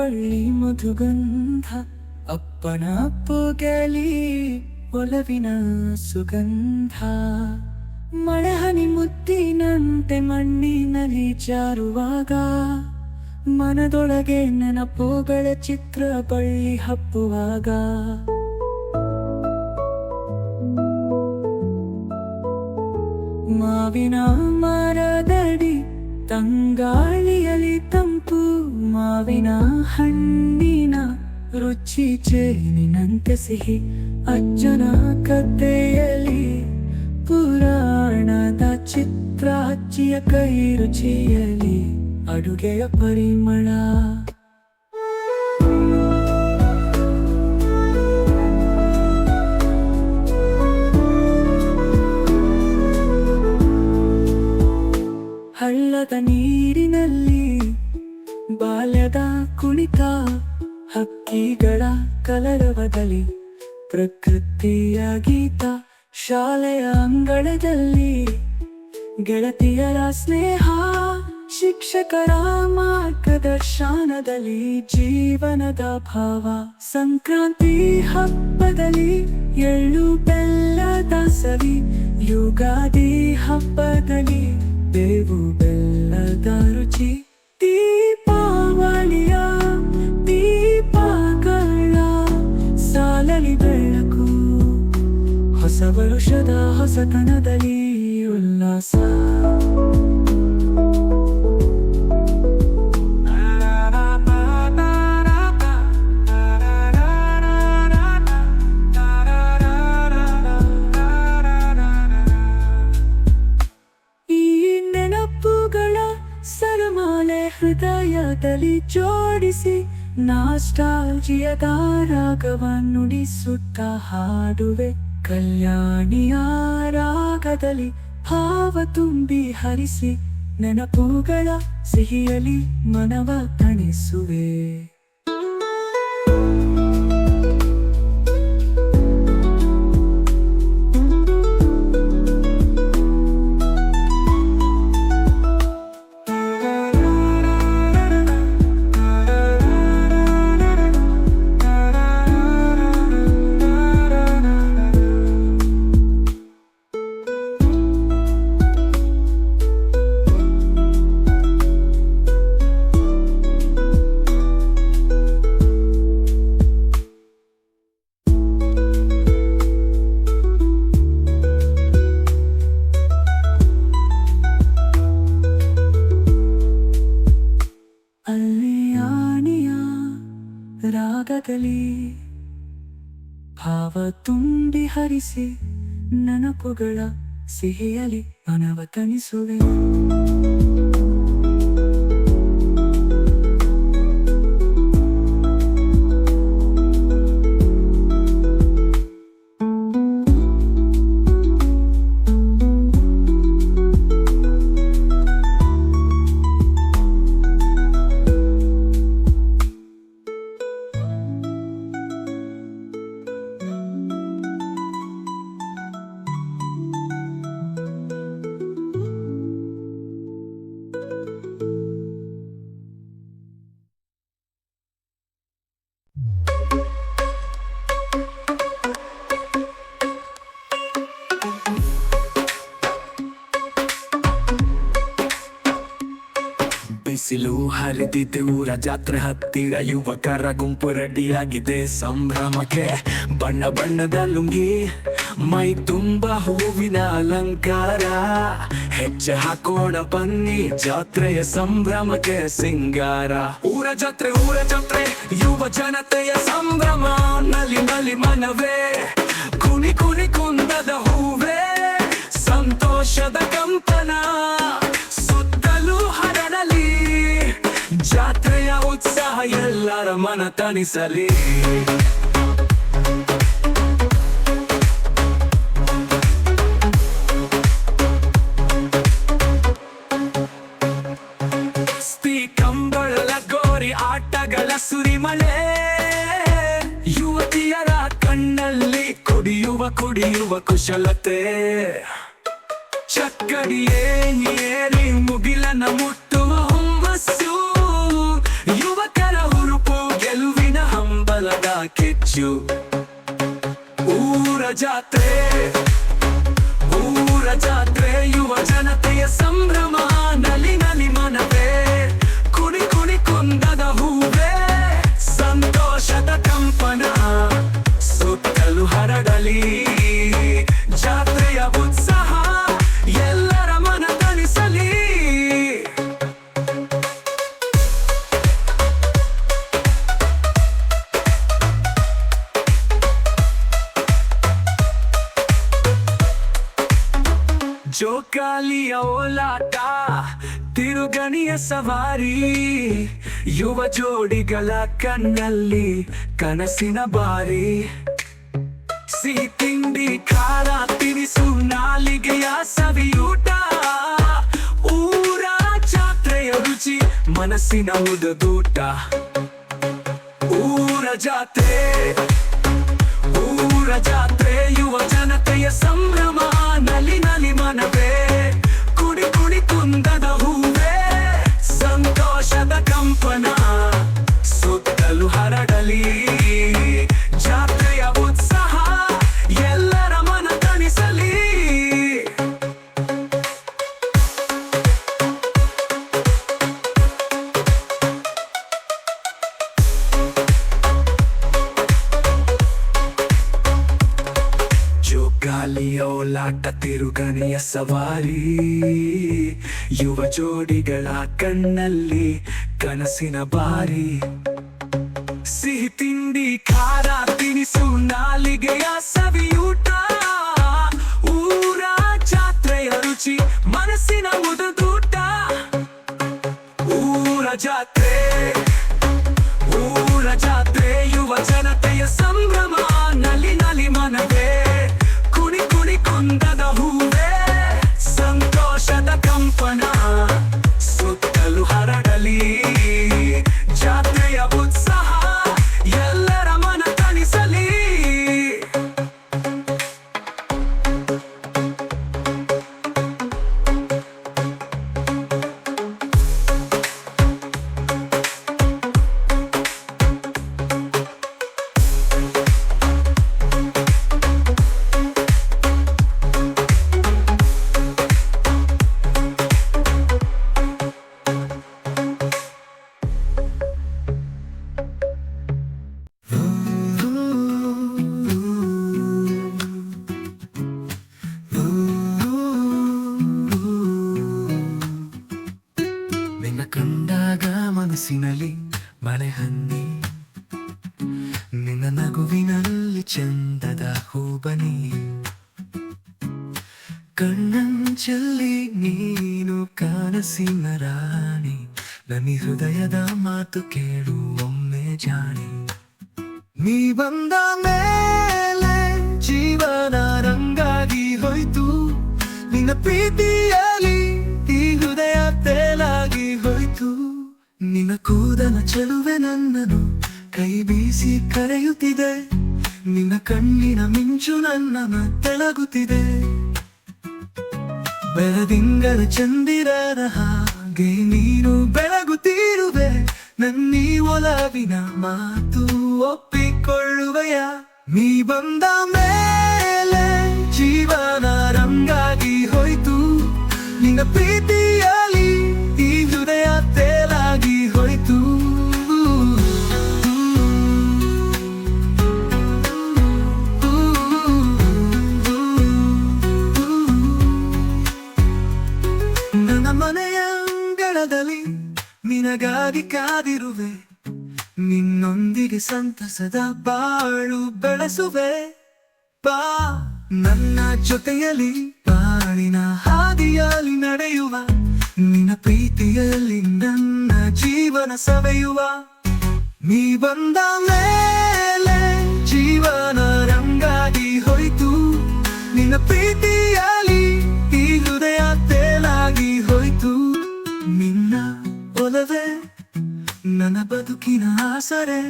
ಬಳ್ಳಿ ಮಧುಗಂಧ ಅಪ್ಪನ ಅಪ್ಪುಗೆಲಿ ಒಲವಿನ ಸುಗಂಧ ಮಳೆಹನಿ ಮುತ್ತಿನಂತೆ ಮಣ್ಣಿನಲ್ಲಿ ಜಾರುವಾಗ ಮನದೊಳಗೆ ನೆನಪುಗಳ ಚಿತ್ರ ಬಳ್ಳಿ ಹಬ್ಬುವಾಗ ಮಾವಿನ ಮರದಡಿ ತಂಗಾಳಿಯಲಿ ತಂಪು ಮಾವಿನ ಹಣ್ಣಿನ ರುಚಿ ಜೇನಿನಂತೆ ಸಿಹಿ ಅಜ್ಜನ ಕಥೆಯಲ್ಲಿ ಪುರಾಣದ ಚಿತ್ರ ಅಜ್ಜಿಯ ಕೈ ರುಚಿಯಲ್ಲಿ ಅಡುಗೆಯ ಪರಿಮಳ ಹಳ್ಳದ ನೀರಿನಲ್ಲಿ ಬಾಲ್ಯದ ಕುಣಿತ ಹಕ್ಕಿಗಳ ಕಲರವದಲ್ಲಿ ಪ್ರಕೃತಿಯ ಗೀತ ಶಾಲೆಯ ಅಂಗಳದಲ್ಲಿ ಗೆಳತಿಯರ ಸ್ನೇಹ ಶಿಕ್ಷಕರ ಮಾರ್ಗದರ್ಶನದಲ್ಲಿ ಜೀವನದ ಭಾವ ಸಂಕ್ರಾಂತಿ ಹಬ್ಬದಲ್ಲಿ ಎಳ್ಳು ಬೆಲ್ಲದ ಸವಿ ಯುಗಾದಿ ಹಬ್ಬದಲ್ಲಿ ಬೇವು ಬೆಲ್ಲದ ರುಚಿ ದೀಪಾವಳಿಯ ದೀಪಗಳ ಸಾಲಲಿ ಬೆಳಕು ಹೊಸ ವರುಷದ ಹೊಸತನದಲ್ಲಿ ಉಲ್ಲಾಸ ಸರಮಾಲೆ ಹೃದಯದಲ್ಲಿ ಜೋಡಿಸಿ ನಾಸ್ಟಾಲ್ಜಿಯದ ರಾಗವ ನುಡಿಸುತ್ತ ಹಾಡುವೆ ಕಲ್ಯಾಣಿಯ ರಾಗದಲ್ಲಿ ಭಾವ ತುಂಬಿ ಹರಿಸಿ ನೆನಪುಗಳ ಸಿಹಿಯಲಿ ಮನವ ತಣಿಸುವೆ ರಾಗದಲ್ಲಿ ಭಾವ ತುಂಬಿ ಹರಿಸಿ ನೆನಪುಗಳ ಸಿಹಿಯಲಿ ಮನವ ತಣಿಸುವೆ ಬಿಸಿಲು ಹರಿದಿದೆ ಊರ ಜಾತ್ರೆ ಹತ್ತಿರ ಯುವಕರ ಗುಂಪು ರೆಡಿಯಾಗಿದೆ ಸಂಭ್ರಮಕ್ಕೆ ಬಣ್ಣ ಬಣ್ಣದ ಲುಂಗಿ ಮೈ ತುಂಬ ಹೂವಿನ ಅಲಂಕಾರ ಹೆಜ್ಜೆ ಹಾಕೋಣ ಬನ್ನಿ ಜಾತ್ರೆಯ ಸಂಭ್ರಮಕ್ಕೆ ಸಿಂಗಾರ ಊರ ಜಾತ್ರೆ ಯುವ ಜನತೆಯ ಸಂಭ್ರಮ ನಲಿ ನಲಿ ಮನವೇ ಕುಣಿ ಕುಣಿ ಕುಂದದ ಹೂವೇ ಸಂತೋಷದ ಕಂಪನ ಸುತ್ತಲೂ ಹರಡಲಿ ಜಾತ್ರೆಯ ಉತ್ಸಾಹ ಎಲ್ಲರ ಮನ ತಣಿಸಲಿ ಕಂಬಳ ಗೋರಿ ಆಟಗಳ ಸುರಿಮಳೆ ಯುವತಿಯರ ಕಣ್ಣಲ್ಲಿ ಕುಡಿಯುವ ಕುಶಲತೆ ಚಕ್ಕಡಿಯೇ ಏರಿ ಮುಗಿಲನ ಮುಟ್ಟುವ ಹುಮ್ಮಸ್ಸು ಯುವಕರ ಹುರುಪು ಯು ಊರ ಜಾತ್ರೆ ಊರ ಜಾತ್ರೆ ಯುವ ಜನತೆಯ ಸಂಭ್ರಮ ನಲಿ ನಲಿ ಮನವೇ ಕುಣಿ ಕುಣಿ ಕುಂದದ ಹೂವೇ ಸಂತೋಷದ ಕಂಪನ ಸುತ್ತಲೂ ಹರಡಲಿ ಜಾತ್ರೆಯ ಉತ್ಸಾಹ ಎಲ್ಲರ ಮನ ತಣಿಸಲಿ ಜೋಕಾಲಿಯ ಓಲಾಟ ತಿರುಗಣಿಯ ಸವಾರಿ ಯುವ ಜೋಡಿಗಳ ಕಣ್ಣಲ್ಲಿ ಕನಸಿನ ಬಾರಿ ಸಿಹಿ ತಿಂಡಿ ಖಾರ ತಿನಿಸು ನಾಲಿಗೆಯ ಸವಿಯೂಟ ಊರ ಜಾತ್ರೆಯ ರುಚಿ ಮನಸ್ಸಿನ ಮುದದೂಟ ಊರ ಜಾತ್ರೆ ಊರ ಜಾತ್ರೆ ಯುವ ಜನತೆಯ ಸಂಭ್ರಮ ನಲಿ ನಲಿ ಮನವೇ ಕುಡಿ ಕುಡಿ ಕುಂದದ ಹೂವೇ ಸಂತೋಷದ ಕಂಪನ ಸುತ್ತಲೂ ಹರಡಲಿ ಜಾತ್ರೆಯ ಉತ್ಸಾಹ ಎಲ್ಲರ ಮನ ತಣಿಸಲಿ ಜೋಕಾಲಿಯ ಓಲಾಟ ತಿರುಗನೆಯ ಸವಾರಿ ಯುವ ಜೋಡಿಗಳ ಕಣ್ಣಲ್ಲಿ ಕನಸಿನ ಬಾರಿ ಸಿಹಿ ತಿಂಡಿ ಖಾರ ತಿನಿಸು ನಾಲಿಗೆಯ ಸವಿಯೂಟ ಊರ ಜಾತ್ರೆಯ ರುಚಿ ಮನಸ್ಸಿನ ಮುದದೂಟ ಊರ ಜಾತ್ರೆ ಯುವ ಜನತೆಯ ಸಂಭ್ರಮ ನಲಿ ನಲಿ ಮನವೇ ಕುಣಿ ಕುಣಿ ಕುಂದದ ಹೂವೇ ಸಂತೋಷದ ಕಂಪನ ಸುತ್ತಲೂ ಹರಡಲಿ ಜಾತ್ರೆಯ ಉತ್ಸಾಹ ಎಲ್ಲರ ಮನ ತಣಿಸಲಿ ನಿನ್ನ ಕಂಡಾಗ ಮನಸ್ಸಿನಲ್ಲಿ ಮಳೆ ಹನ್ನಿ ನಿನ್ನ ನಗುವಿನಲ್ಲಿ ಚಂದದ ಹೂಬನಿ ಕಣ್ಣಂಚಲ್ಲಿ ನೀನು ಕನಸಿನ ರಾಣಿ ನನಿ ಹೃದಯದ ಮಾತು ಕೇಳು ಒಮ್ಮೆ ಜಾಣಿ ನೀ ಬಂದ ಮೇಲೆ ಜೀವನ ರಂಗಾಗಿ ಹೋಯ್ತು ನಿನ್ನ ಪ್ರೀತಿಯಲ್ಲಿ ಈ ಹೃದಯ ತೇಲಾಗಿ ಹೋಯ್ತು ನಿನ್ನ ಕೂದಲ ಚೆಲುವೆ ನನ್ನನು ಕೈ ಬೀಸಿ ಕರೆಯುತ್ತಿದೆ ನಿನ್ನ ಕಣ್ಣಿನ ಮಿಂಚು ನನ್ನ ತೆಳಗುತ್ತಿದೆ ಬೆಳದಿಂಗಳ ಚಂದಿರನ ಹಾಗೆ ನೀನು ಬೆಳಗುತ್ತಿರುವೆ ನನ್ನೀ ಒಲವಿನ ಮಾತು ಒಪ್ಪಿಕೊಳ್ಳುವೆಯ ನೀ ಬಂದ ಮೇಲೆ ಜೀವನ ರಂಗಾಗಿ ಹೋಯ್ತು ನಿನ್ನ ಪ್ರೀತಿಯಲ್ಲಿ ಈ ಹೃದಯ ತೇಲಾಗಿ ಹೋಯ್ತು ನನ್ನ ಮನೆಯ ಅಂಗಳದಲ್ಲಿ ನಿನಗಾಗಿ ಕಾದಿರುವೆ ನಿನ್ನೊಂದಿಗೆ ಸಂತಸದ ಬಾಳು ಬೆಳೆಸುವೆ ಬಾ ನನ್ನ ಜೊತೆಯಲ್ಲಿ ಬಾಳಿನ ಹಾದಿಯಲ್ಲಿ ನಡೆಯುವ ನಿನ್ನ ಪ್ರೀತಿಯಲ್ಲಿ ನನ್ನ ಜೀವನ ಸವೆಯುವ ನೀ ಬಂದ ಮೇಲೆ ಜೀವನ ರಂಗಾಗಿ ಹೋಯ್ತು ನಿನ್ನ ಪ್ರೀತಿಯಲ್ಲಿ ಈ ಹೃದಯ ತೇಲಾಗಿ ಹೋಯ್ತು ನಿನ್ನ ಒಲವೇ ನನ್ನ ಬದುಕಿನ ಆಸರೆ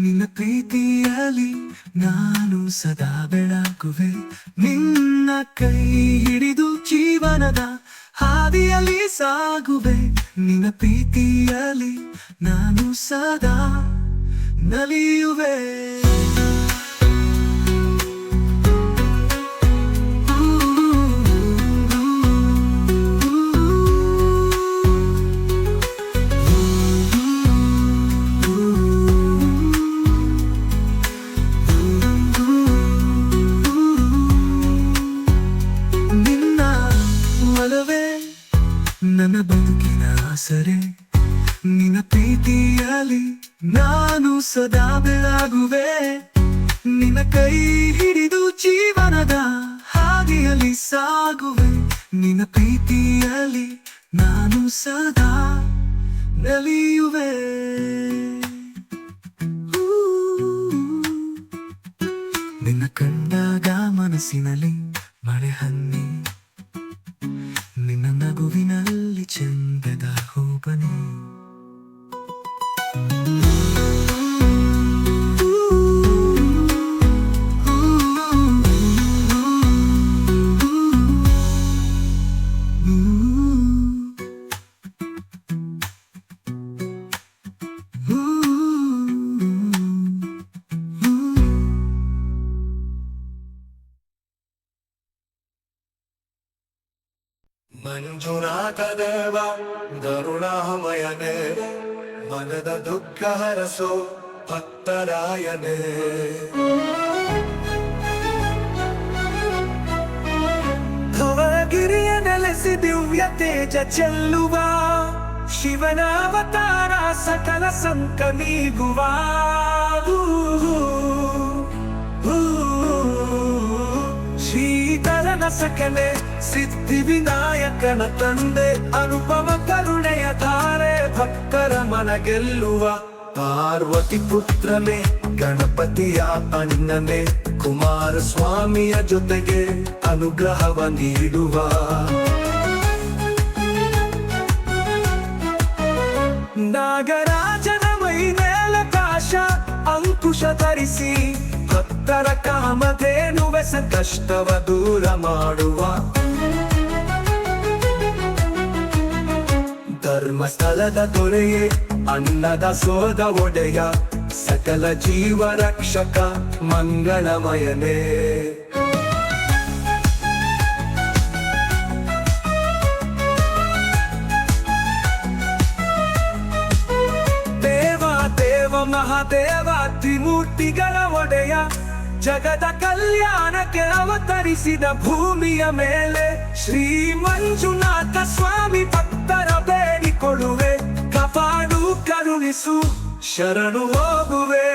ನಿನ್ನ ಪ್ರೀತಿಯಲ್ಲಿ ನಾನು ಸದಾ ಬೆಳಗುವೆ ನಿನ್ನ ಕೈ ಹಿಡಿದು ಜೀವನದ ಹಾದಿಯಲ್ಲಿ ಸಾಗುವೆ ನಿನ್ನ ಪ್ರೀತಿಯಲ್ಲಿ ನಾನು ಸದಾ ನಲಿಯುವೆ ಸಾಗುವೆ ನಿನ್ನ ಕೈ ಹಿಡಿದು ಜೀವನದ ಹಾದಿಯಲ್ಲಿ ಸಾಗುವೆ ನಿನ್ನ ಪ್ರೀತಿಯಲ್ಲಿ ನಾನು ಸದಾ ನಲಿಯುವೆ ನಿನ್ನ ಕಂಡಾಗ ಮನಸ್ಸಿನಲ್ಲಿ ಮಳೆ ಹನ್ನಿ ನಿನ್ನ ನಗುವಿನಲ್ಲಿ ಚಂದದ ಹೂಬನಿ ಮಂಜುನಾಥದೇವ ಕರುಣಾಮಯನೇ ಮನದ ದುಃಖ ಹರಸೋ ಭಕ್ತರಾಯನೇ ಧವಳಗಿರಿಯ ನೆಲೆಸಿ ದಿವ್ಯ ತೇಜ ಚೆಲ್ಲುವ ಶಿವನ ಅವತಾರ ಸಕಲ ಸಂಕ ನೀಗುವ ಶ್ರೀಧರನ ಸಕಲೆ ಸಿದ್ಧಿ ವಿನಾಯಕನ ತಂದೆ ಅನುಪಮ ಕರುಣೆಯ ತಾರೆ ಭಕ್ತರ ಮನ ಗೆಲ್ಲುವ ಪಾರ್ವತಿ ಪುತ್ರನೇ ಗಣಪತಿಯ ಅಣ್ಣನೇ ಕುಮಾರಸ್ವಾಮಿಯ ಜೊತೆಗೆ ಅನುಗ್ರಹವ ನೀಡುವ ನಾಗರಾಜನ ಮೈ ಮೇಲಕಾಶ ಅಂಕುಶ ಧರಿಸಿ ಭಕ್ತರ ಕಾಮಧೇನುವೆ ಸಂಕಷ್ಟವ ದೂರ ಮಾಡುವ ಧರ್ಮಸ್ಥಳದ ದೊರೆಯೇ ಅನ್ನದ ಸೋದ ಒಡೆಯ ಸಕಲ ಜೀವ ರಕ್ಷಕ ಮಂಗಳಮಯನೇ ದೇವ ದೇವ ಮಹಾದೇವ ತ್ರಿಮೂರ್ತಿಗಳ ಒಡೆಯ ಜಗದ ಕಲ್ಯಾಣಕ್ಕೆ ಅವತರಿಸಿದ ಭೂಮಿಯ ಮೇಲೆ ಶ್ರೀ ಮಂಜುನಾಥ ಸ್ವಾಮಿ ಭಕ್ತರ ಬೇಡಿಕೊಳ್ಳುವೆ ಕಾಪಾಡು ಕರುಣಿಸು ಶರಣು ಹೋಗುವೆ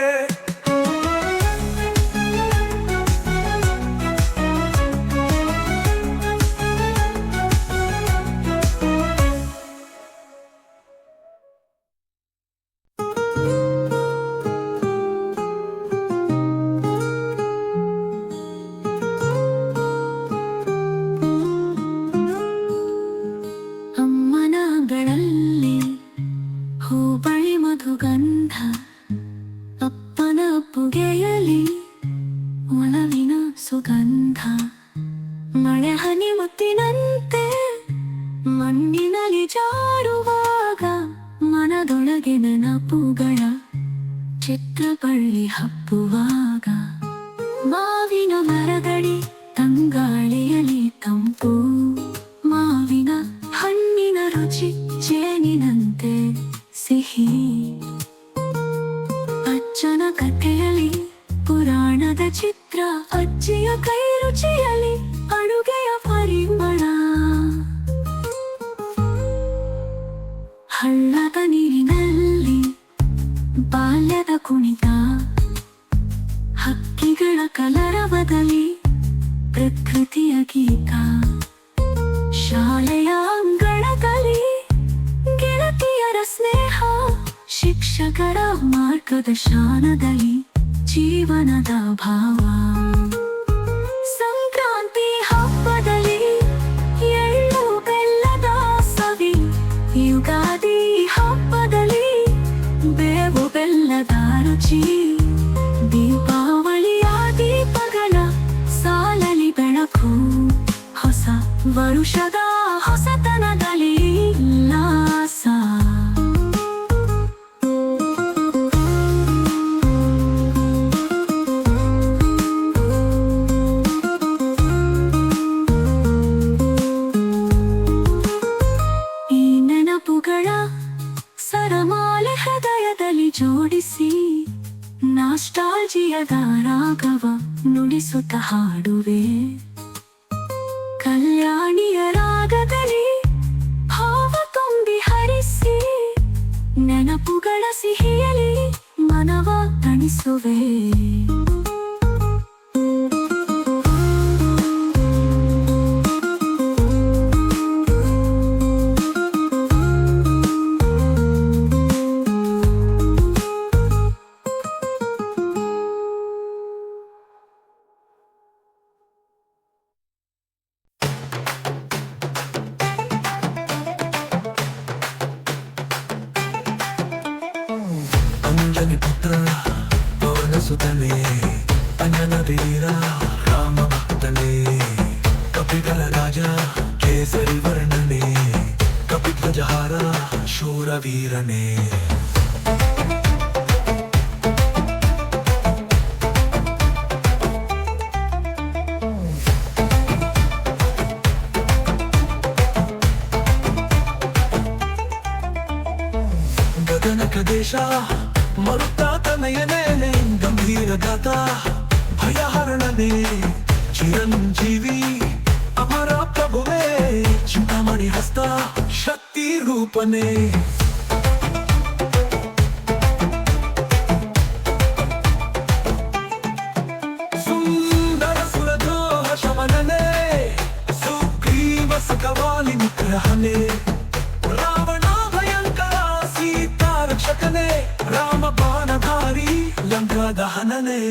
ಗಂಧ ಅಪ್ಪನ ಪುಗೆಯಲಿ ಒಲವಿನ ಸುಗಂಧ ಮಳೆ ಹನಿ ಮುತ್ತಿನಂತೆ ಮಣ್ಣಿನಲ್ಲಿ ಜಾರುವಾಗ ಮನದೊಳಗೆ ನೆನಪುಗಳ ಚಿತ್ರಬಳ್ಳಿ ಹಬ್ಬುವಾಗ ಮಾವಿನ ಮರಗಡಿ ತಂಗಾಳಿಯಲಿ ತಂಪು ಮಾವಿನ ಹಣ್ಣಿನ ರುಚಿ ಜೇನಿನಂತೆ ಸಿಹಿ ಅಜ್ಜನ ಕಥೆಯಲ್ಲಿ ಪುರಾಣದ ಚಿತ್ರ ಅಜ್ಜಿಯ ಕೈ ರುಚಿಯಲ್ಲಿ ಅಡುಗೆಯ ಪರಿಮಳ ಹಳ್ಳದ ನೀರಿನಲ್ಲಿ ಬಾಲ್ಯದ ಕುಣಿತ ಹಕ್ಕಿಗಳ ಕಲರವದಲ್ಲಿ ಪ್ರಕೃತಿಯ ಗೀತ ಶಾಲೆಯ ಅಂಗಳದಲ್ಲಿ ಗೆಳತಿಯರ ಸ್ನೇಹ ಶಿಕ್ಷಕರ ಮಾರ್ಗದರ್ಶನದಲ್ಲಿ ಜೀವನದ ಭಾವ ಸಂಕ್ರಾಂತಿ ಹಬ್ಬದಲ್ಲಿ ಎಳ್ಳು ಬೆಲ್ಲದ ಸವಿ ಯುಗಾದಿ ಹಬ್ಬದಲ್ಲಿ ಬೇವು ಬೆಲ್ಲದ ರುಚಿ ದೀಪಾವಳಿಯ ದೀಪಗಳ ಸಾಲಲಿ ಬೆಳಕು ಹೊಸ ವರುಷದ ಹೊಸತನದಲ್ಲಿ ಉಲ್ಲಾಸ ಈ ನೆನಪುಗಳ ಸರಮಾಲೆ ಹೃದಯದಲ್ಲಿ ಜೋಡಿಸಿ ನಾಸ್ಟಾಲ್ಜಿಯದ ರಾಗವ ನುಡಿಸುತ್ತ ಹಾಡುವೆ ಕಲ್ಯಾಣಿಯ ರಾಗದಲ್ಲಿ ಭಾವ ತುಂಬಿ ಹರಿಸಿ ನೆನಪುಗಳ ಸಿಹಿಯಲಿ ಮನವ ತಣಿಸಿ ನುಡಿಸುವೆ. ಅಂಜನಿ ಪುತ್ರ ಪವನ ಸುತನೇ ಅಂಜನ ವೀರ ರಾಮ ಭಕ್ತನೇ ಕಪಿಗಳ ರಾಜ ಕೇಸರಿ ವರ್ಣನೆ ಕಪಿಧ್ವಜಹಾರ ಶೂರವೀರನೇ ಗಗನಕ ದೇಶ ಮರುತಾತನಯನೇ ಗಂಭೀರ ಗಾತ ಭಯಹರಣನೇ ಚಿರಂಜೀವಿ ಅಮರ ಪ್ರಭುವೇ ಚಿಂತಾಮಣಿ ಹಸ್ತ ಶಕ್ತಿ ರೂಪನೇ ಸುಂದರ ಸುರದ್ರೋಹ ಶಮನನೇ ಸುಗ್ರೀವ ಸಕವಾಲಿ ನಿಗ್ರಹನೇ ರಾವಣ ಭಯಂಕರ ಸೀತಾ ರಕ್ಷಕನೇ ರಾಮ ಬಾಣಧಾರಿ ಲಂಕಾ ದಹನನೇ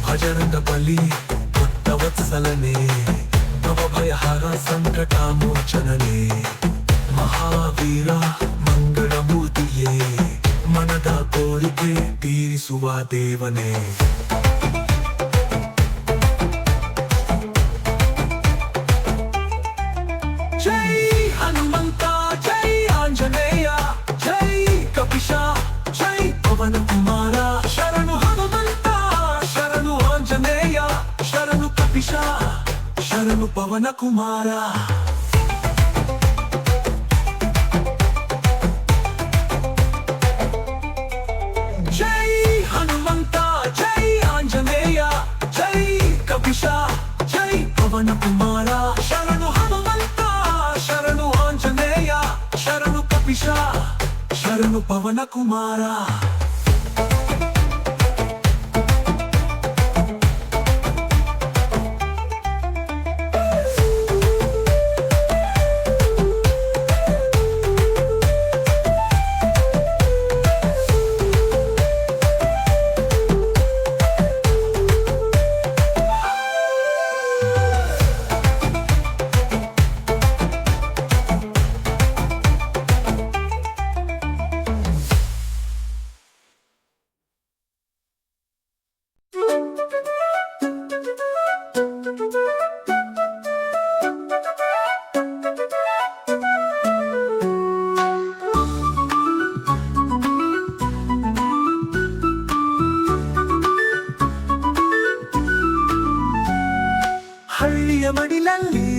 ಭಜರಂಗ ಬಲಿ ಪುಟ್ಟ ವತ್ಸಲನೇ ಭಯಹಾರ ಸಂಕಟ ಮೋಚನನೇ ಮಹಾವೀರ ಮಂಗಳ ಮೂರ್ತಿಯೇ ಮನದ ಕೋರಿಕೆ ತೀರಿಸುವ ದೇವನೇ ಜೈ ಹನುಮಂತ ಜೈ ಆಂಜನೇಯ ಜೈ ಕಪಿಶ ಜೈ ಪವನ ಕುಮಾರ ಶರಣು ಹನುಮಂತ ಶರಣು ಆಂಜನೇಯ ಶರಣು ಕಪಿಶ ಶರಣು ಪವನ ಕುಮಾರ ಜೈ ಹನುಮಂತ ಜೈ ಆಂಜನೇಯ ಜೈ ಕಪಿಶ ಜೈ ಪವನ ಕುಮಾರ ಶರಣು ಹನುಮಂತ ಶರಣು ಆಂಜನೇಯ ಶರಣು ಕಪಿಶ ಶರಣು ಪವನ ಕುಮಾರ ಹಳ್ಳಿಯ ಮಡಿಲಲ್ಲಿ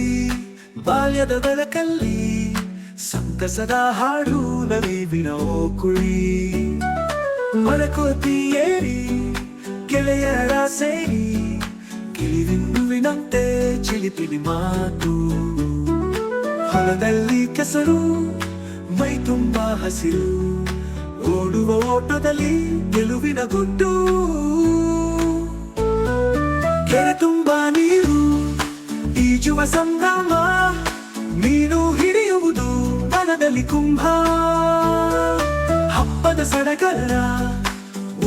ಬಾಲ್ಯದ ಬೆಳಕಲ್ಲಿ ಸಂತಸದ ಹಾಡು ನಲಿವಿನ ಕುಳಿ ಮರಕೋತಿ ಏರಿ ಗೆಳೆಯರ ಸೇರಿ ಕಿಳಿವಿಂದುವಿನಂತೆ ಚಿಲಿಪಿಲಿ ಮಾತು ಹೊಲದಲ್ಲಿ ಕೆಸರು ಮೈ ತುಂಬ ಹಸಿರು ಓಡುವ ಓಟದಲ್ಲಿ ಗೆಲುವಿನ ಗುಂಡು ಕೆರೆ ತುಂಬ ನೀರು ಈಜುವ ಸಂಭ್ರಮ ಮೀನು ಹಿಡಿಯುವುದು ವನದಲ್ಲಿ ಕುಂಭ ಹಬ್ಬದ ಸಡಗರ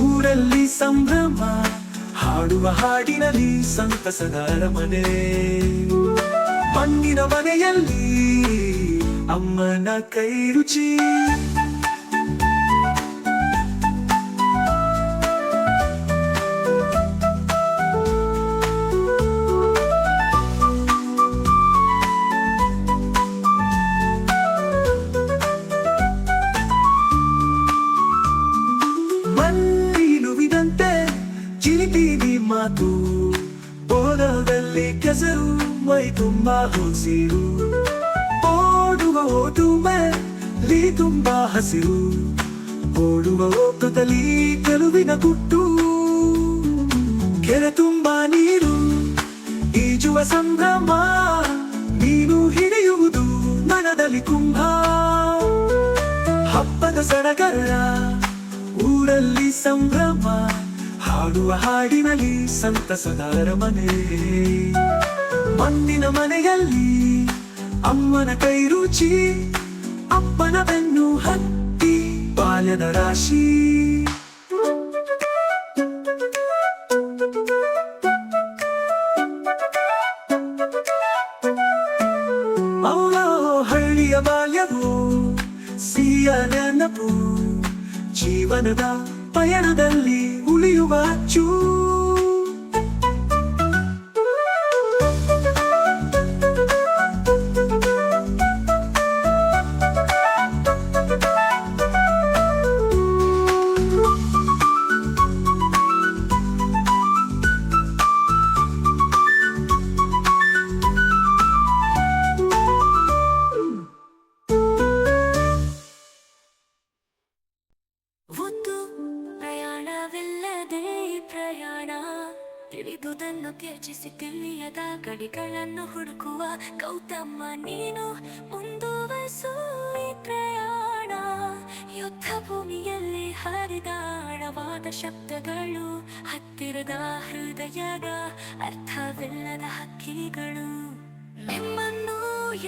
ಊರಲ್ಲಿ ಸಂಭ್ರಮ ಹಾಡುವ ಹಾಡಿನಲ್ಲಿ ಸಂತಸದ ಅರಮನೆ ಮಣ್ಣಿನ ಮನೆಯಲ್ಲಿ ಅಮ್ಮನ ಕೈ ರುಚಿ ಮಾತು ಬೋಧದಲ್ಲಿ ಕೆಸರು ಮೈ ತುಂಬ ಹಸಿರು ಓಡುವ ಓದುಮೆಲಿ ತುಂಬಾ ಹಸಿರು, ಓಡುವ ಓಟದಲ್ಲಿ ಗೆಲುವಿನ ಗುಟ್ಟು. ಕೆರೆ ತುಂಬಾ ನೀರು, ಈಜುವ ಸಂಭ್ರಮ, ನೀನು ಹಿಡಿಯುವುದು ಮನದಲ್ಲಿ ಕುಂಭ. ಹಬ್ಬದ ಸಡಗರ, ಊರಲ್ಲಿ ಸಂಭ್ರಮ, ಹಾಡುವ ಹಾಡಿನಲ್ಲಿ ಸಂತಸದ ಅರಮನೆ. ಮಣ್ಣಿನ ಮನೆಯಲ್ಲಿ ಅಮ್ಮನ ಕೈ ರುಚಿ, ಅಪ್ಪನ ಬೆನ್ನು ಹತ್ತಿ ಬಾಲ್ಯದ ರಾಶಿ. ಅವಳ ಹಳ್ಳಿಯ ಬಾಲ್ಯವು ಸಿಹಿಯ ನೆನಪು, ಜೀವನದ ಪಯಣದಲ್ಲಿ ಉಳಿಯುವ ಅಚ್ಚು. ಒಂದು ಪ್ರಯಾಣವಿಲ್ಲದೆ ಪ್ರಯಾಣ, ತಿಳಿದುದನ್ನು ತ್ಯಜಿಸಿ ತಿಳಿಯದ ಗಡಿಗಳನ್ನು ಹುಡುಕುವ ಗೌತಮ ನೀನು. ಮುಂದುವರಿಸು ಈ ಪ್ರಯಾಣ, ಯುದ್ಧ ಭೂಮಿಯಲ್ಲಿ ಹರಿದ ಆಳವಾದ ಶಬ್ದಗಳು, ಹತ್ತಿರದ ಹೃದಯದ ಅರ್ಥವಿಲ್ಲದ ಹಕ್ಕಿಗಳು. ನಿಮ್ಮನ್ನು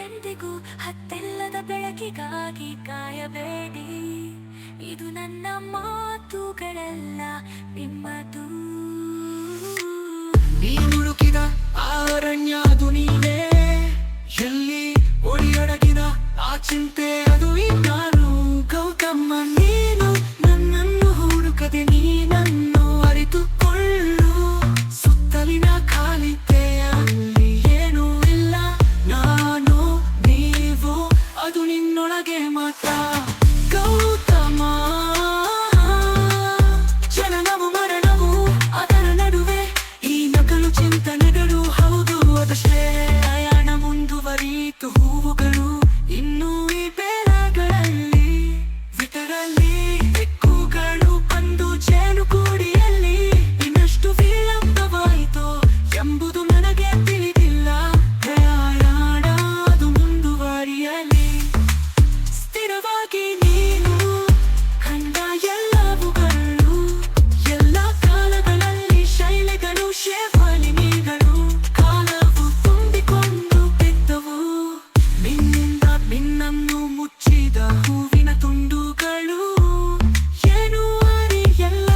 ಎಂದಿಗೂ ಹತ್ತಿಲ್ಲದ ಬೆಳಕಿಗಾಗಿ ಕಾಯಬೇಡಿ, ಇದು ನನ್ನ ಮಾತುಗಳೆಲ್ಲ ನಿಮ್ಮದು. ನೀ ಹುಡುಕಿದ ಅರಣ್ಯ ಅದು ನೀನೇ, ಎಲ್ಲಿ ಒಡಿಯೊಡಗಿದ ಆ ಚಿಂತೆ ಅದು ನಾನು. ಗೌತಮ ನೀನು ನನ್ನನ್ನು ಹುಡುಕದೆ ನೀನನ್ನು ಅರಿತುಕೊಳ್ಳು. ಸುತ್ತಲಿನ ಖಾಲಿತೆಯಲ್ಲಿ ಏನೂ ಇಲ್ಲ, ನಾನು ನೀವು ಅದು ನಿನ್ನೊಳಗೆ ಮಾತ್ರ. ಗೌತಮ ಜನನವು ಮರಣವು ಅದರ ನಡುವೆ ಈ ನಕಲು ಚಿಂತನೆಗಳು, ಹೌದು ಅದಷ್ಟೇ. ಪ್ರಯಾಣ ಮುಂದುವರಿತು, ಹೂವುಗಳು ಇನ್ನೂ ಈ ಬೇರಗಳಲ್ಲಿ, ವಿತರಲ್ಲಿ ಬೆಕ್ಕುಗಳು ಬಂದು ಜೇನುಗೂಡಿಯಲ್ಲಿ. ಇನ್ನಷ್ಟು ವಿಳಂಬವಾಯಿತೋ ಎಂಬುದು ನನಗೆ ತಿಳಿದಿಲ್ಲ, ಪ್ರಯಾಣ ಅದು ಮುಂದುವರಿಯಲಿ. ಸ್ಥಿರವಾಗಿ ನೀನು ಕಂಡ ಎಲ್ಲವುಗಳು, ಎಲ್ಲ ಕಾಲಗಳಲ್ಲಿ ಶೈಲಿಗಳು, ಶೇಫಲಿನಿಗಳು, ಕಾಲವು ತುಂಬಿಕೊಂಡು ಬಿದ್ದವು. ನಿನ್ನಿಂದ ನಿನ್ನನ್ನು ಮುಚ್ಚಿದ ಹೂವಿನ ತುಂಡುಗಳು, ಏನು ಅರಿಯಲ್ಲ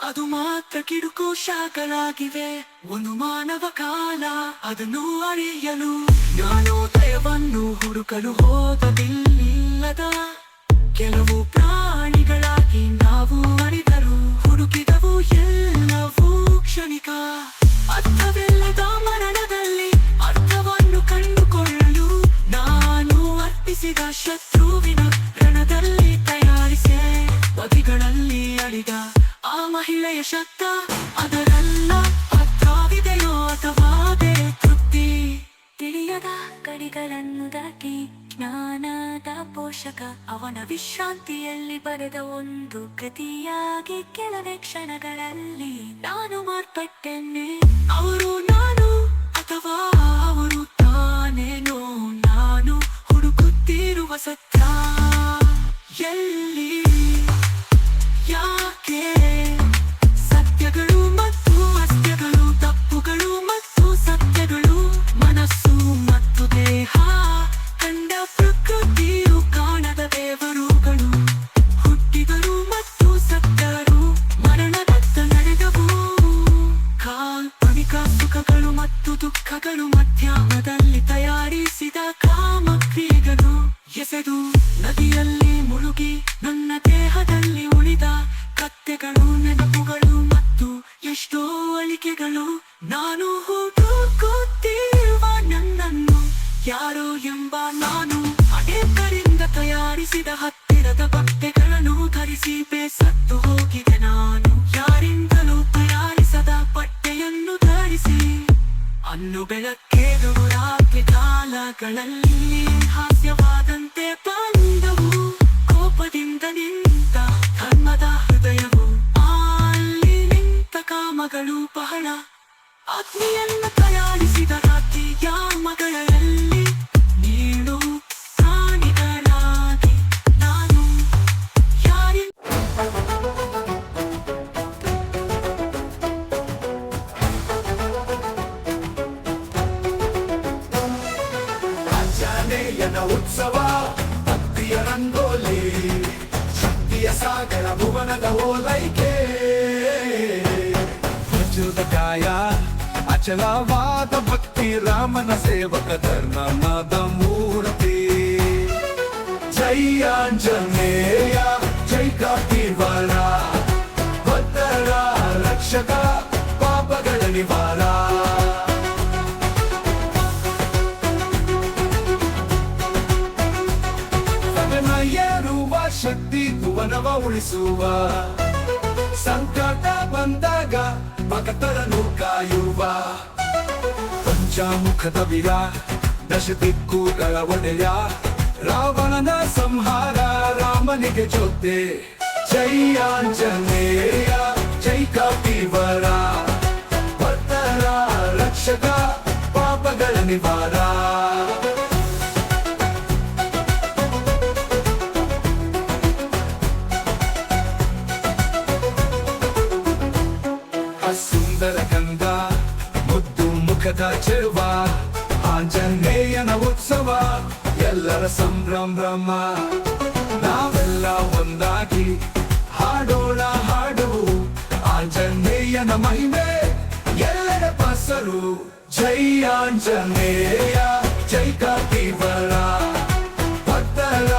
ಅದು ಮಾತ್ರ ಕಿಡುಕೋಶಗಳಾಗಿವೆ. ಒಂದು ಮಾನವ ಕಾಲ ಅದನ್ನು ಅರಿಯಲು, ಜ್ಞಾನೋದಯವನ್ನು ಹುಡುಕಲು ಹೋದದಿಲ್ಲದ ಕೆಲವು ಪ್ರಾಣಿಗಳಾಗಿ ನಾವು ಅರಿದರು. ಹುಡುಕಿದವು ಎಲ್ಲವೂ ಕ್ಷಣಿಕ, ಅರ್ಥವಿಲ್ಲದ ಮರಣದಲ್ಲಿ ಅರ್ಥವನ್ನು ಕಂಡುಕೊಳ್ಳಲು. ನಾನು ಅರ್ಪಿಸಿದ ಶತ್ರುವಿನ ರಣದಲ್ಲಿ ತಯಾರಿಸೆ, ಬದಿಗಳಲ್ಲಿ ಅಡಿದ ಆ ಮಹಿಳೆಯ ಶಬ್ದ, ಅದರಲ್ಲ ಅರ್ಥವಿದೆಯೋ ಅಥವಾ ಬೇರೆ ತೃಪ್ತಿ. ತಿಳಿಯದ ಗಡಿಗಳನ್ನು ದಾಟಿ ಜ್ಞಾನದ ಪೋಷಕ ಅವನ ವಿಶ್ರಾಂತಿಯಲ್ಲಿ ಬರೆದ ಒಂದು ಕೃತಿಯಾಗಿ ಕೆಲವೇ ಕ್ಷಣಗಳಲ್ಲಿ ನಾನು ಮಾರ್ಪಟ್ಟೆನೆ. ಅವರು ನಾನು ಅಥವಾ ಅವರು ತಾನೇನೋ, ನಾನು ಹುಡುಕುತ್ತಿರುವ ಸತ್ಯ ಎಲ್ಲಿ, ಯಾಕೆ? ಸತ್ಯಗಳು ಮತ್ತು ಅಸ್ತ್ಯಗಳು, ತಪ್ಪುಗಳು ಮತ್ತು ಸತ್ಯಗಳು, ಮನಸ್ಸು ಮತ್ತು ದೇಹ ಕಂಡ ಪ್ರಕೃತಿಯು ಕಾಣದ ದೇವರುಗಳು, ಹುಟ್ಟಿದರು ಮತ್ತು ಸತ್ತರು, ಮರಣದತ್ತ ನಡೆದವು. ಕಾಲ್ಪನಿಕ ಸುಖಗಳು ಮತ್ತು ದುಃಖಗಳು, ಮಧ್ಯಾಹ್ನದಲ್ಲಿ ತಯಾರಿಸಿದ ಕಾಮಕ್ರಿಯೆಗಳು, ಎಸೆದು ನದಿಯಲ್ಲಿ ಮುಳುಗಿ ನನ್ನ ದೇಹದಲ್ಲಿ ಉಳಿದ ಕತ್ತೆಗಳು, ನೆನಪುಗಳು ಮತ್ತು ಎಷ್ಟೋ ಅಳಿಕೆಗಳು. ನಾನು ಹುಡುಕುತ್ತಿರುವ ನನ್ನನ್ನು ಯಾರೋ ಎಂಬ ನಾನು, ಅನೇಕರಿಂದ ತಯಾರಿಸಿದ ಹತ್ತಿರದ ಬಟ್ಟೆಗಳನ್ನು ಧರಿಸಿ ಬೇಸತ್ತು ಹೋಗಿದೆ ನಾನು. ಯಾರಿಂದಲೂ ತಯಾರಿಸದ ಬಟ್ಟೆಯನ್ನು ಧರಿಸಿ ಅನ್ನು ಬೆಳಕೇದು ರಾತ್ರಿ ಕಾಲಗಳಲ್ಲಿ ಹಾಸ್ಯವಾದ ಉತ್ಸವ ಭಕ್ತಿಯ ರಂಗೋಲಿ ಶಕ್ತಿಯ ಸಾಗರ ಭುವನದ ಓಲೈಕೆ ಪ್ರಚುರ ಕಾಯ ಅಚಲವಾದ ಭಕ್ತಿ ರಾಮನ ಸೇವಕ ಧರ್ಮದ ಮೂರ್ತಿ ಜೈ ಆಂಜನೇಯ ಜೈ ಕಪಿವರ ಭಕ್ತರ ರಕ್ಷಕ ಪಾಪಗಳ ನಿವಾರ ಏರುವ ಶಕ್ತಿ ಭುವನವ ಉಳಿಸುವ ಸಂಕಟ ಬಂದಾಗ ಭಕ್ತರನ್ನು ಕಾಯುವ ಪಂಚಾಮುಖದ ವೀರ ದಶ ದಿಕ್ಕುಗಳ ಒಡೆಯ ರಾವಣನ ಸಂಹಾರ ರಾಮನಿಗೆ ಜೊತೆ ಜೈ ಆಂಜನೇಯ ಜೈ ಕಪಿವರ ಭಕ್ತರ ರಕ್ಷಕ ಪಾಪಗಳ ನಿವಾರ ಸುಂದರ ಗಂಧ ಮುದ್ದು ಮುಖದ ಚೆಲುವ ಆಂಜನೇಯನ ಉತ್ಸವ ಎಲ್ಲರ ಸಂಭ್ರಮ ನಾವೆಲ್ಲ ಒಂದಾಗಿ ಹಾಡೋಣ ಹಾಡು ಆಂಜನೇಯನ ಮಹಿಮೆ ಎಲ್ಲರ ಪಸರು ಜೈ ಆಂಜನೇಯ ಜೈ ಕಪಿವರ ಭಕ್ತರ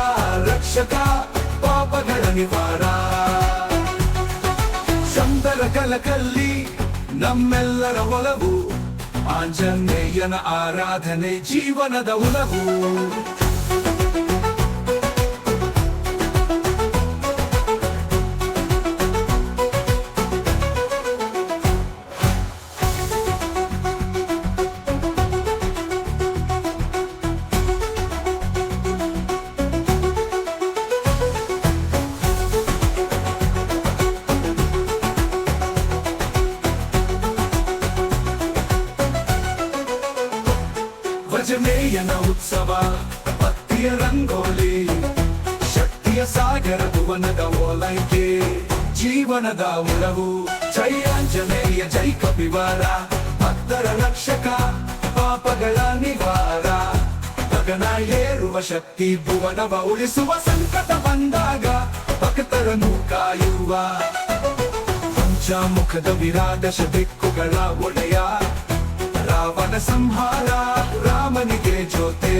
ರಕ್ಷಕ ಪಾಪಗಳ ನಿವಾರ ಸುಂದರ ಕಲಕಲ್ಲಿ ನಮ್ಮೆಲ್ಲರ ಒಲವು ಆಂಜನೇಯನ ಆರಾಧನೆ ಜೀವನದ ಉಲವು ಆಂಜನೇಯನ ಉತ್ಸವ ಭಕ್ತಿಯ ರಂಗೋಲಿ ಶಕ್ತಿಯ ಸಾಗರ ಭುವನದ ಓಲೈಕೆ ಜೀವನದ ಉಳವು ಜೈ ಆಂಜನೇಯ ಜೈ ಕಪಿವರ ಭಕ್ತರ ರಕ್ಷಕ ಪಾಪಗಳ ನಿವಾರ ಗಗನ ಏರುವ ಶಕ್ತಿ ಭುವನವ ಉಳಿಸುವ ಸಂಕಟ ಬಂದಾಗ ಭಕ್ತರನ್ನು ಕಾಯುವ ಪಂಚಮುಖದ ವಿರಾದಶ ದಿಕ್ಕುಗಳ ಒಡೆಯ ರಾವಣ ಸಂಹಾರ ರಾಮನಿಗೆ ಜೊತೆ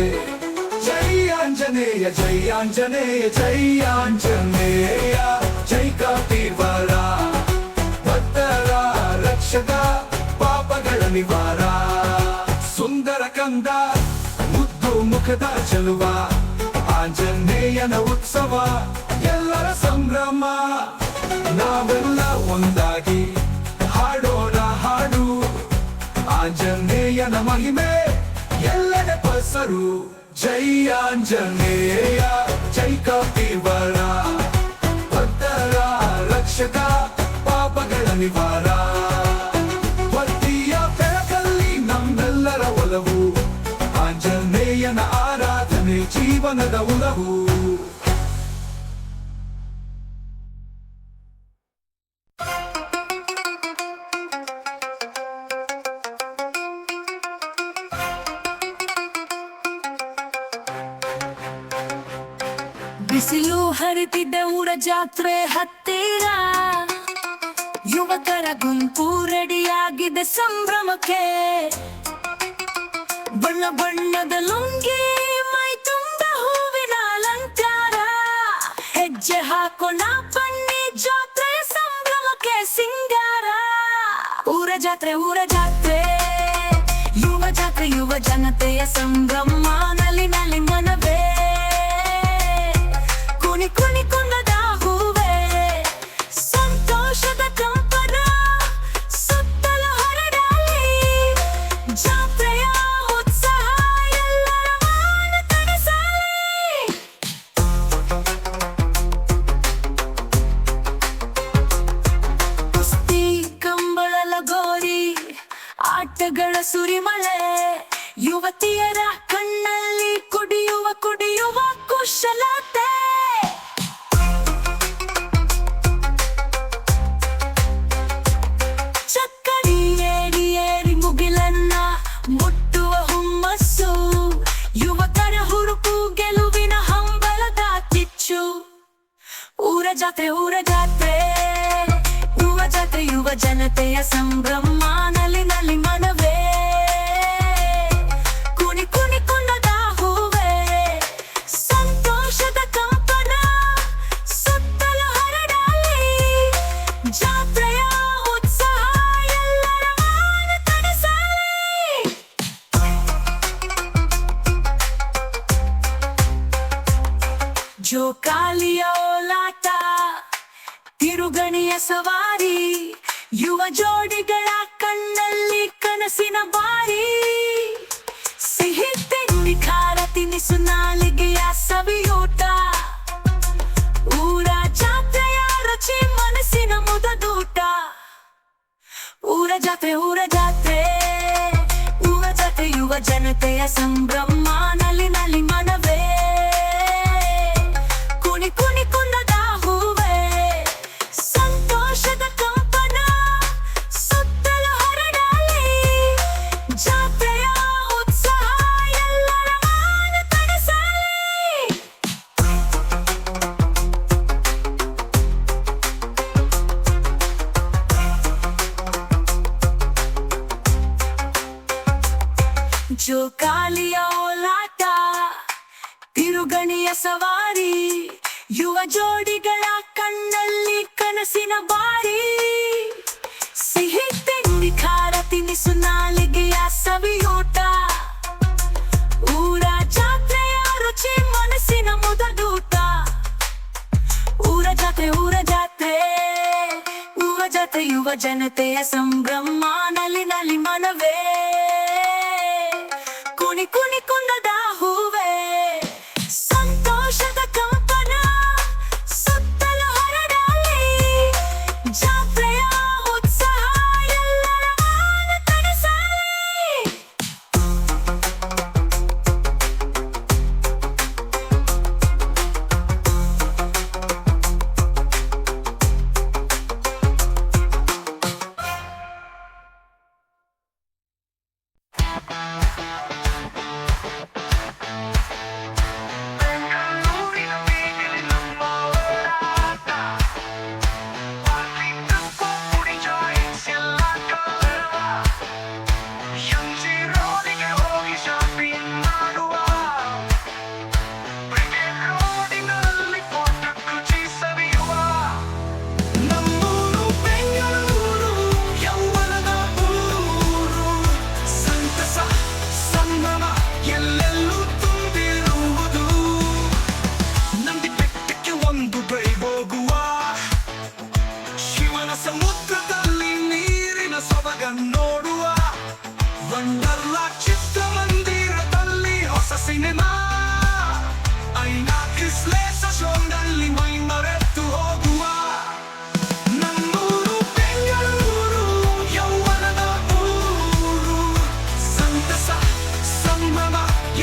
ಜೈ ಆಂಜನೇಯ ಜೈ ಆಂಜನೇಯ ಜೈ ಆಂಜನೇಯ ಜೈ ಕಪಿವರ ಭಕ್ತರ ರಕ್ಷಕ ಪಾಪಗಳ ನಿವಾರ ಸುಂದರ ಕಂದ ಮುದ್ದು ಮುಖದ ಚೆಲುವ ಆಂಜನೇಯನ ಉತ್ಸವ ಎಲ್ಲರ ಸಂಭ್ರಮ ನಾವೆಲ್ಲ ಒಂದಾಗಿ ಹಾಡೋಣ ಹಾಡು ಆಂಜನೇಯನ ಮಹಿಮೆ ಎಲ್ಲೆಡೆ ಪಸರು ಜೈ ಆಂಜನೇಯ ಜೈ ಕಪಿವರ ಭಕ್ತರ ರಕ್ಷಕ ಪಾಪಗಳ ನಿವಾರ ಭಕ್ತಿಯ ಬೆಳಕಲ್ಲಿ ನಮ್ಮೆಲ್ಲರ ಒಲವು ಆಂಜನೇಯನ ಆರಾಧನೆ ಜೀವನದ ಉಲವು ಬಿಸಿಲು ಹರಿತಿದ್ದ ಊರ ಜಾತ್ರೆ ಹತ್ತಿರ ಯುವಕರ ಗುಂಪು ರೆಡಿಯಾಗಿದೆ ಸಂಭ್ರಮಕ್ಕೆ ಬಣ್ಣ ಬಣ್ಣದ ಲುಂಗಿ ಮೈ ತುಂಬ ಹೂವಿನ ಅಲಂಕಾರ ಹೆಜ್ಜೆ ಹಾಕೋಣ ಬನ್ನಿ ಜಾತ್ರೆ ಸಂಭ್ರಮಕ್ಕೆ ಸಿಂಗಾರ ಊರ ಜಾತ್ರೆ ಯುವ ಜನತೆಯ ಸಂಭ್ರಮ ನಲಿ ನಲಿ ಮನವೇ ಕುಣಿ ಕುಣಿ ಕುಣದ ಹೂವೇ ಸಂತೋಷದ ಕಂಪನ ಸುತ್ತಲೂ ಹರಡಲಿ ಜಾತ್ರೆಯ ಉತ್ಸಾಹ ಎಲ್ಲರ ಮನ ತಣಿಸಲಿ ಕುಸ್ತಿ ಕಂಬಳ ಲಗೋರಿ ಆಟಗಳ ಸುರಿಮಳೆ ಯುವತಿಯರ ಕಣ್ಣಲ್ಲಿ ಕುಡಿಯುವ ಜಾತ್ರೆ ಊರ ಜಾತ್ರೆ ಯುವ ಜಾತ್ರೆ ಯುವ ಜನತೆಯ ಸಂಭ್ರಮ ನಲಿನಲ್ಲಿ ಮನವೇ ಕುಣಿ ಕುಣಿ ಕುಣದ ಹೂವೇ ಸಂತೋಷದ ಕಂಪನ ಸುತ್ತಲೂ ಹರಡಲಿ ಜಾತ್ರೆಯ ಉತ್ಸಾಹ ಎಲ್ಲರ ಮನ ತಣಿಸಲಿ ಜೋಕಾಲಿಯ ಓಲಾಟ ತಿರುಗಣಿಯ ಸವಾರಿ ಯುವ ಜೋಡಿಗಳ ಕಣ್ಣಲ್ಲಿ ಕನಸಿನ ಬಾರಿ ಸಿಹಿ ತಿಂಡಿ ಖಾರ ತಿನಿಸು ನಾಲಿಗೆಯ ಸವಿಯೂಟ ಊರ ಜಾತ್ರೆಯ ರುಚಿ ಮನಸ್ಸಿನ ಮುದದೂಟ ಊರ ಜಾತ್ರೆ ಯುವ ಜಾತ್ರೆ ಯುವ ಜನತೆಯ ಸಂಭ್ರಮ ನಲಿನಲ್ಲಿ ಮನವೇ ಕುಣಿ ಕುಣಿ ಕುಣದ ಹೂವೇ ಸಂತೋಷದ ಕಂಪನ ಸುತ್ತಲೂ ಹರಡಲಿ ಜಾತ್ರೆಯ ಉತ್ಸಾಹ ಎಲ್ಲರ ಮನ ತಣಿಸಲಿ ಜೋಕಾಲಿಯ ಓಲಾಟ ತಿರುಗಣಿಯ ಸವಾರಿ ಯುವ ಜೋಡಿಗಳ ಕಣ್ಣಲ್ಲಿ ಕನಸಿನ ಬಾರಿ ಸಿಹಿ ತಿಂಡಿ ಖಾರ ತಿನಿಸು ನಾಲಿಗೆಯ ಸವಿಯೂಟ ಊರ ಜಾತ್ರೆಯ ರುಚಿ ಮನಸ್ಸಿನ ಮುದದೂಟ ಊರ ಜಾತ್ರೆ ಯುವ ಜಾತ್ರೆ ಯುವ ಜನತೆಯ ಸಂಭ್ರಮ ನಲಿನಲ್ಲಿ ಮನವೇ ಕುಣಿ ಕುಣಿ ಕುಣದ ಹೂವೇ ಸಂತೋಷದ ಕಂಪನ ಸುತ್ತಲೂ ಹರಡಲಿ ಜಾತ್ರೆಯ ಉತ್ಸಾಹ ಎಲ್ಲರ ಮನ ತಣಿಸಲಿ ನಮ್ಮೂರು ಬೆಂಗಳೂರು ಯೌವನದ ಊರು ಸಂತಸ ಸಂಭ್ರಮ ಎಲ್ಲೆಲ್ಲೂ ತುಂಬಿರುವುದು ನಂದಿ ಬೆಟ್ಟಕ್ಕೆ ಒಂದು ಡ್ರೈವ್ ಹೋಗುವ ಶಿವನ ಸಮುದ್ರದಲ್ಲಿ ನೀರಿನ ಸೊಬಗ ನೋಡುವ ವಂಡರ್ಲಾ ಚಿತ್ರಮಂದಿರದಲ್ಲಿ ಹೊಸ ಸಿನಿಮಾ ಐನಾಕ್ಸ್ ಲೇಸರ್ ಶೋನಲ್ಲಿ ಮೈ ಮರೆತು ಹೋಗುವ ನಮ್ಮೂರು ಬೆಂಗಳೂರು ಯೌವನದ ಊರು ಸಂತಸ ಸಂಭ್ರಮ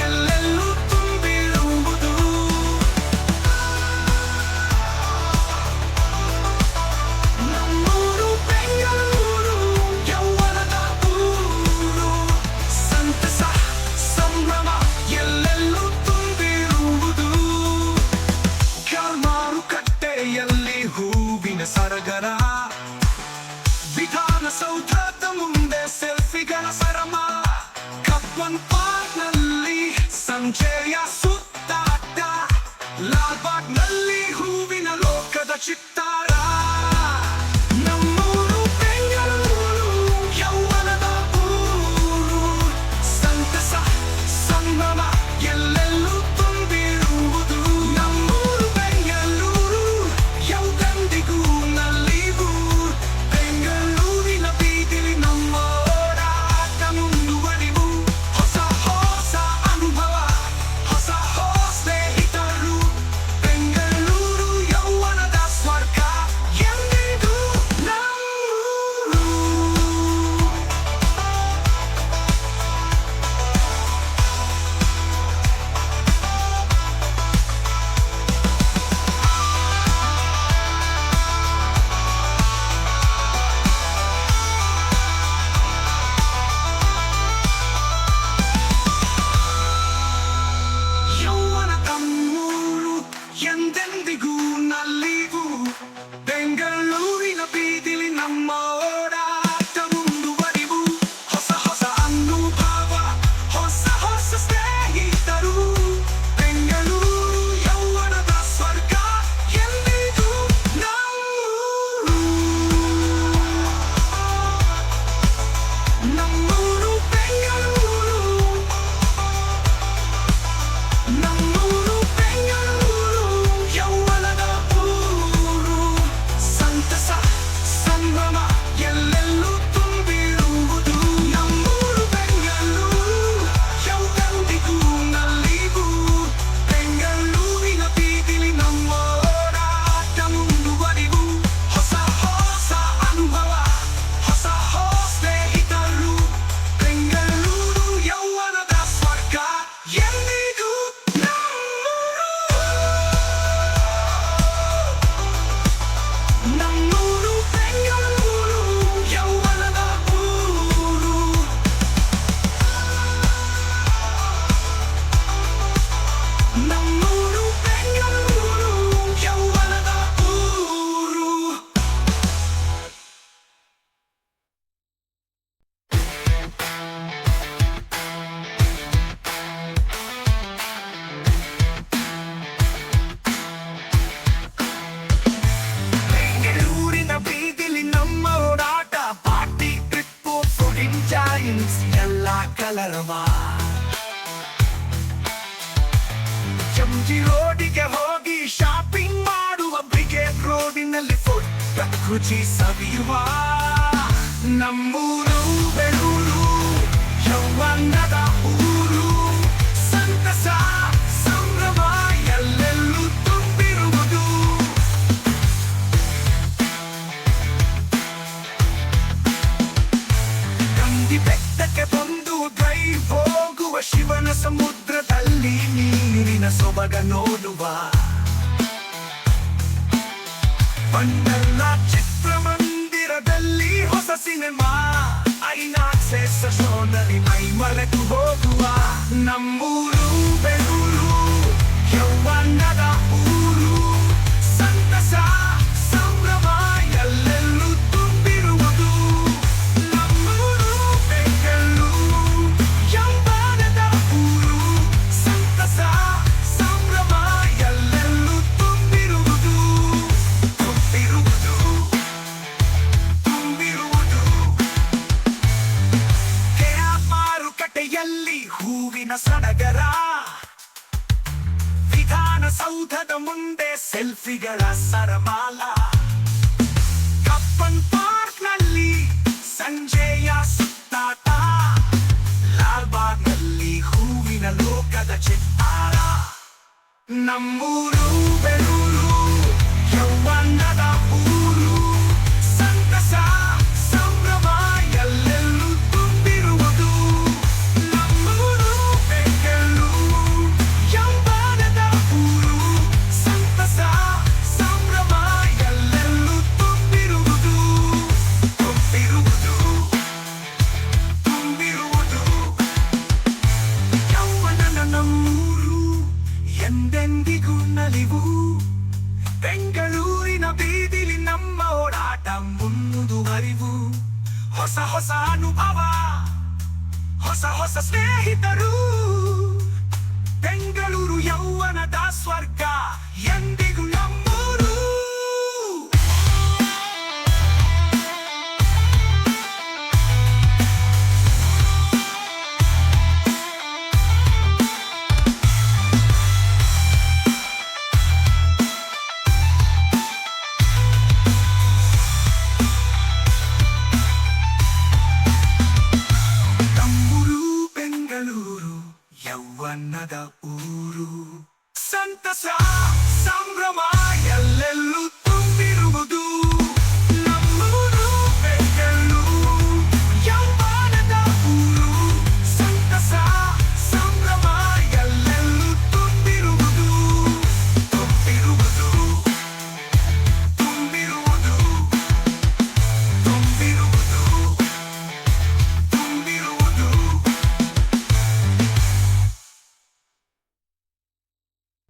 ಎಲ್ಲೆಲ್ಲೂ ತುಂಬಿರುವುದು ನಮ್ಮೂರು ಬೆಂಗಳೂರು ಯೌವನದ ಊರು ಸಂತಸ ಸಂಭ್ರಮ ಎಲ್ಲೆಲ್ಲೂ ತುಂಬಿರುವುದು ಮಾರುಕಟ್ಟೆಯಲ್ಲಿ ಹೂವಿನ ಸರಗರ ವಿಧಾನಸೌಧದ ಮುಂದೆ ಸೆಲ್ಫಿಗಳ ಸರಮ ಕಬ್ಬನ್ ಪಾರ್ಕ್ನಲ್ಲಿ ಸಂಜೆಯ ಸುತ್ತಾಟ ಲಾಲ್ಬಾಗ್ನಲ್ಲಿ ಹೂವಿನ ಲೋಕದ ಚಿತ್ತಾರ ನಮ್ಮೂರು ಬೆಂಗಳೂರು ಯೌವನದ ಊರು ಸಂತಸ ಸಂಭ್ರಮ ಎಲ್ಲೆಲ್ಲೂ ತುಂಬಿರುವುದು ನಮ್ಮೂರು ಬೆಂಗಳೂರು ಯೌಗಂದಿಗೂ ನಲ್ಲಿಗೂ ಬೆಂಗಳೂರಿನ ಬೀದಿಲಿ ನಮ್ಮ ಓಡಾಟ ಮುಂದುವರಿವು ಹೊಸ ಹೊಸ ಅನುಭವ ಹೊಸ ಹೊಸ ಸ್ನೇಹಿತರು ಬೆಂಗಳೂರು ಯೌವನದ ಸ್ವರ್ಗ ರುಚಿ ಸವಿಯುವ ನಮ್ಮೂರು ಬೆಳೂರು ಯೌವನದ ಊರು ಸಂತಸ ಸಂಭ್ರಮ ಎಲ್ಲೆಲ್ಲೂ ತುಂಬಿರುವುದು ಕಂದಿ ಬೆಟ್ಟಕ್ಕೆ ಬಂದು ಡ್ರೈವ್ ಹೋಗುವ ಶಿವನ ಸಮುದ್ರದಲ್ಲಿ ನೀರಿನ ಸೊಬಗ ನೋಡುವ ಬಂಡಲ್ಲ ಚಿತ್ರಮಂದಿರದಲ್ಲಿ ಹೊಸ ಸಿನಿಮಾ ಐನಾಕ್ಸ್ ಶೋನಲ್ಲಿ ಮೈ ಮರೆತು ಹೋಗುವ ನಮ್ಮೂರು ಬೆಳೂರು ಯೌವನದ ಊರು ಸಂತಸ ಸಂಭ್ರಮ ಎಲ್ಲೆಲ್ಲೂ ತುಂಬಿರುವುದು ನಮ್ಮೂರು ಬೆಂಗಳೂರು ಯೌವನದ ಊರು ಸಂತಸ ಸಂಭ್ರಮ ಎಲ್ಲೆಲ್ಲೂ ತುಂಬಿರುವುದು ತುಂಬಿರುವುದು ತುಂಬಿರುವುದು ಕೆಯ ಮಾರುಕಟ್ಟೆಯಲ್ಲಿ ಹೂವಿನ ಸಡಗರ ವಿಧಾನಸೌಧದ ಮುಂದೆ ಸೆಲ್ಫಿಗಳ ಸರಮಾಲ ಕಬ್ಬನ್ ಪಾರ್ಕ್ನಲ್ಲಿ ಸಂಜೆಯ ಸುತ್ತಾಟ ಲಾಲ್ಬಾಗ್ನಲ್ಲಿ ಹೂವಿನ ಲೋಕದ ಚಿತ್ತಾರ ನಮ್ಮೂರು ಬೆಳೂರು ಯೌವನದ ಊರು ಸಂತಸ ಸಂಭ್ರಮ ಎಲ್ಲೆಲ್ಲೂ ತುಂಬಿರುವುದು ನಮ್ಮೂರು ಬೆಂಗಳೂರು ಯೌವನದ ಊರು ಸಂತಸ ಸಂಭ್ರಮ ಎಲ್ಲೆಲ್ಲೂ ತುಂಬಿರುವುದು ತುಂಬಿರುವುದು ತುಂಬಿರುವುದು ಯೌವನದ ನಮ್ಮೂರು ಎಂದೆಂದಿಗೂ ನಲಿವು ಬೆಂಗಳೂರಿನ ಬೀದಿಲಿ ನಮ್ಮ ಓಡಾಟ ಮುಂದುವರಿವು ಹೊಸ ಹೊಸ ಅನುಭವ ಹೊಸ ಹೊಸ ಸ್ನೇಹಿತರು ಬೆಂಗಳೂರು ಯೌವನದ